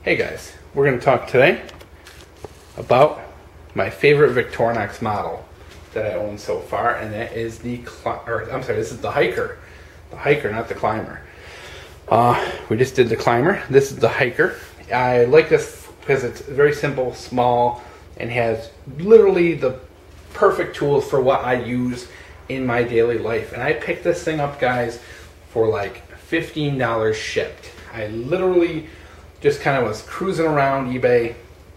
Hey guys, we're going to talk today about my favorite Victorinox model that I own so far, and that is this is the Hiker. The Hiker, not the Climber. We just did the Climber. This is the Hiker. I like this because it's very simple, small, and has literally the perfect tools for what I use in my daily life. And I picked this thing up, guys, for like $15 shipped. I literally just kind of was cruising around eBay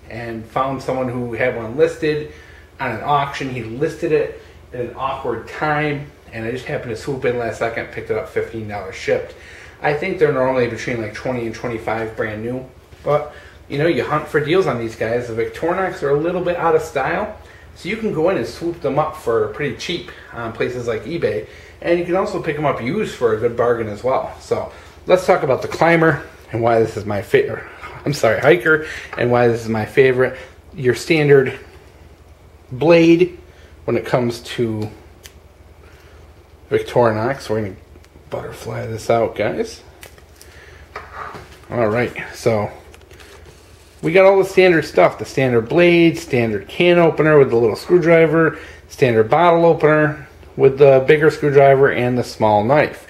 and found someone who had one listed on an auction. He listed it at an awkward time, and I just happened to swoop in last second, picked it up, $15 shipped. I think they're normally between like 20 and 25 brand new, but you know, you hunt for deals on these guys. The Victorinox are a little bit out of style, so you can go in and swoop them up for pretty cheap on places like eBay, and you can also pick them up used for a good bargain as well. So let's talk about the Climber and why this is my favorite. Hiker, and why this is my favorite. Your standard blade when it comes to Victorinox. We're going to butterfly this out, guys. Alright, so we got all the standard stuff. The standard blade, standard can opener with the little screwdriver, standard bottle opener with the bigger screwdriver, and the small knife.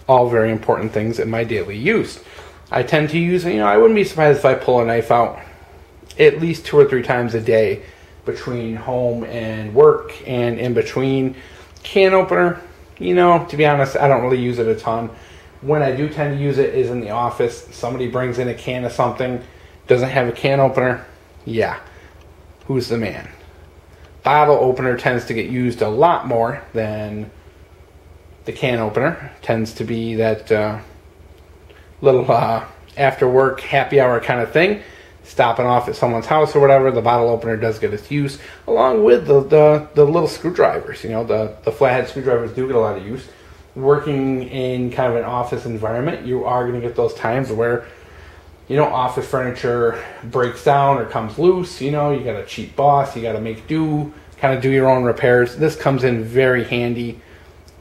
All very important things in my daily use. I tend to use, I wouldn't be surprised if I pull a knife out at least 2 or 3 times a day between home and work, and in between. Can opener, to be honest, I don't really use it a ton. When I do tend to use it is in the office. Somebody brings in a can of something, doesn't have a can opener, yeah, who's the man? Bottle opener tends to get used a lot more than the can opener. Tends to be that little after work happy hour kind of thing, stopping off at someone's house or whatever. The bottle opener does get its use, along with the little screwdrivers. The flathead screwdrivers do get a lot of use. Working in kind of an office environment, you are going to get those times where office furniture breaks down or comes loose. You got a cheap boss, you got to make do, kind of do your own repairs. This comes in very handy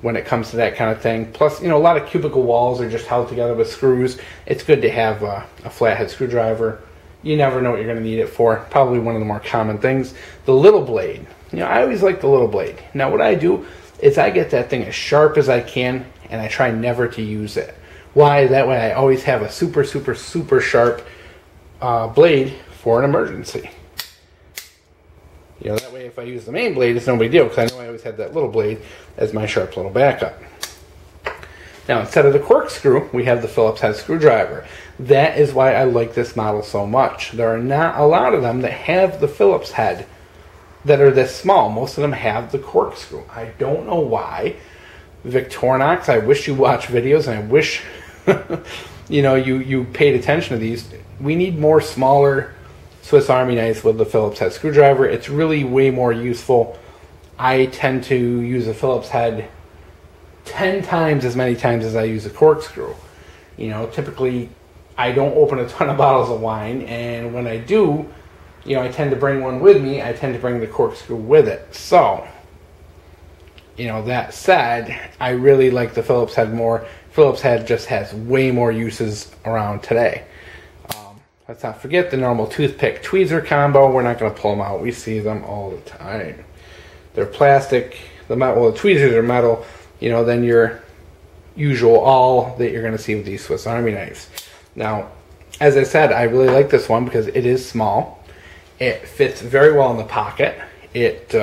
when it comes to that kind of thing. Plus, a lot of cubicle walls are just held together with screws. It's good to have a flathead screwdriver. You never know what you're going to need it for. Probably one of the more common things. The little blade. I always like the little blade. Now, what I do is I get that thing as sharp as I can, and I try never to use it. Why? That way I always have a super, super, super sharp blade for an emergency. That way if I use the main blade, it's no big deal, because I know I always have that little blade as my sharp little backup. Now, instead of the corkscrew, we have the Phillips head screwdriver. That is why I like this model so much. There are not a lot of them that have the Phillips head that are this small. Most of them have the corkscrew. I don't know why. Victorinox, I wish you watched videos, and I wish you paid attention to these. We need more smaller Swiss Army knives with the Phillips head screwdriver. It's really way more useful. I tend to use a Phillips head 10 times as many times as I use a corkscrew. Typically I don't open a ton of bottles of wine, and when I do, I tend to bring one with me. I tend to bring the corkscrew with it. So, that said, I really like the Phillips head more. Phillips head just has way more uses around today. Let's not forget the normal toothpick tweezer combo. We're not going to pull them out. We see them all the time. They're plastic. The tweezers are metal. Then your usual awl that you're going to see with these Swiss Army knives. Now, as I said, I really like this one because it is small. It fits very well in the pocket. It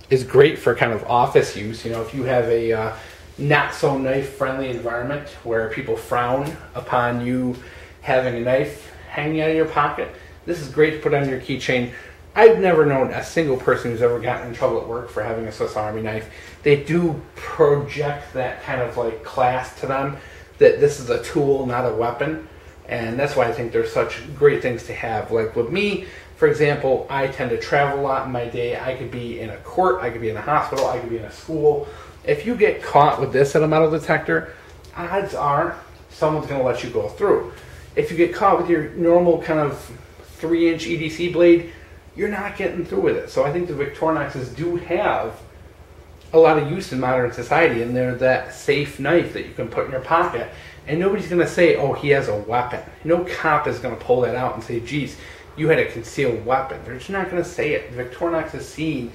is great for kind of office use. If you have a not so knife friendly environment where people frown upon you having a knife hanging out of your pocket, this is great to put on your keychain. I've never known a single person who's ever gotten in trouble at work for having a Swiss Army knife. They do project that kind of like class to them, that this is a tool, not a weapon. And that's why I think they're such great things to have. Like with me, for example, I tend to travel a lot in my day. I could be in a court, I could be in a hospital, I could be in a school. If you get caught with this at a metal detector, odds are someone's going to let you go through. If you get caught with your normal kind of 3-inch EDC blade, you're not getting through with it. So I think the Victorinoxes do have a lot of use in modern society, and they're that safe knife that you can put in your pocket And nobody's going to say, oh, he has a weapon. No cop is going to pull that out and say, geez, you had a concealed weapon. They're just not going to say it. Victorinox is seen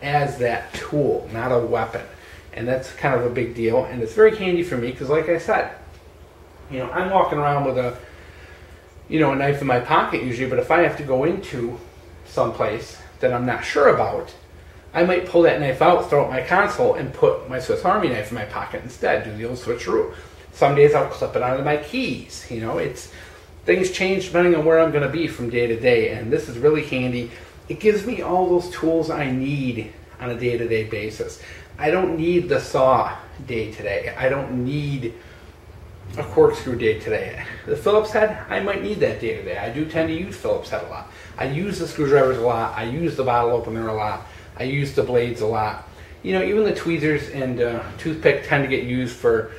as that tool, not a weapon. And that's kind of a big deal. And it's very handy for me because, like I said, you know, I'm walking around with a, you know, a knife in my pocket usually, but if I have to go into someplace that I'm not sure about, I might pull that knife out, throw it in my console, and put my Swiss Army knife in my pocket instead, do the old switcheroo. Some days I'll clip it onto my keys. You know, things change depending on where I'm going to be from day to day, and this is really handy. It gives me all those tools I need on a day-to-day basis. I don't need the saw day today. I don't need a corkscrew day today. The Phillips head, I might need that day to day. I do tend to use Phillips head a lot. I use the screwdrivers a lot. I use the bottle opener a lot. I use the blades a lot. You know, even the tweezers and toothpick tend to get used for,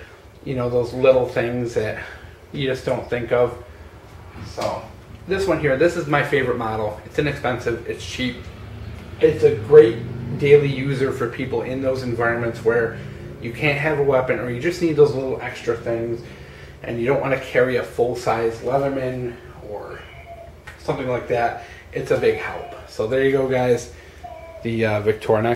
you know, those little things that you just don't think of. So this one here, this is my favorite model. It's inexpensive. It's cheap. It's a great daily user for people in those environments where you can't have a weapon or you just need those little extra things and you don't want to carry a full-size Leatherman or something like that. It's a big help. So there you go, guys. The Victorinox